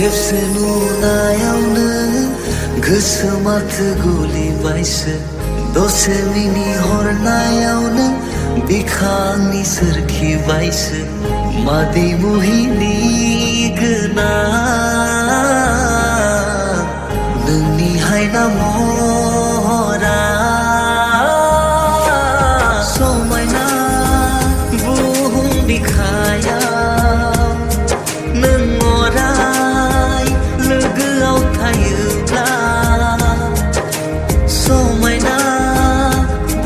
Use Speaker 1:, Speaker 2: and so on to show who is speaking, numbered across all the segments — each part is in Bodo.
Speaker 1: खेबसे नुनायावनो गोसो माथो गलिबायसो दसे मिनिहरनायावनो बिखांनि सोरखिबायसो मादै मुहिनि गोनां नोंनि हायना महरा समायना बुहुम बिखायाव नों अराय लोगोआव थायोब्ला समायना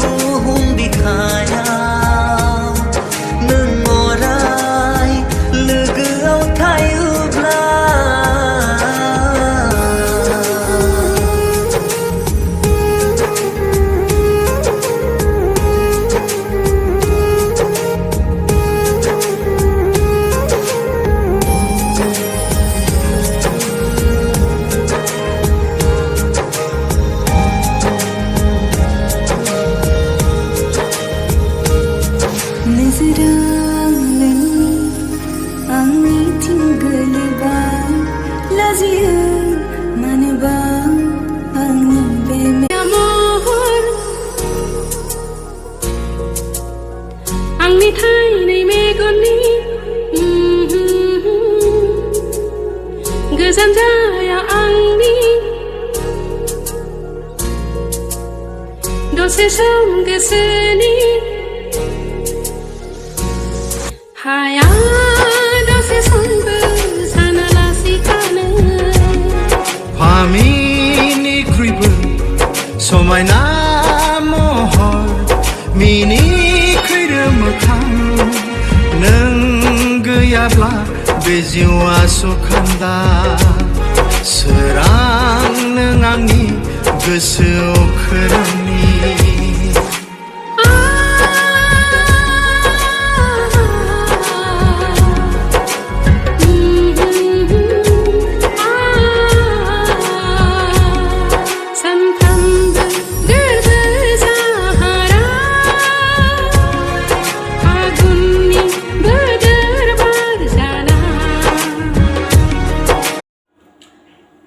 Speaker 1: बुहुम बिखायाव नों अराय लोगोआव थायोब्ला
Speaker 2: आंनिथिं गोलैबाय लाजियो मानोबा आंनि बे महर आंनि थाइनै मेगननि गोजान जाया आंनि दसे सम गोसोनि हाया दसे समबो सानालासिखानो
Speaker 3: फामिनिख्रुइबो समायना महर मिनिख्रुइ मोखां नों गैयाब्ला बे जिउआ सुखान्दा सोरां नों आंनि गोसोआव खोरोमनि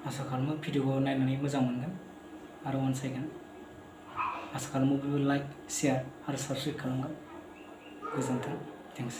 Speaker 4: आसा खालामो भिडिअखौ नायनानै मोजां मोनगोन आरो अनसायगोन आसा खालामो बयबो लाइक शेयार आरो साबस्क्राइब खालामगोन गोजोन्थों थेंक्स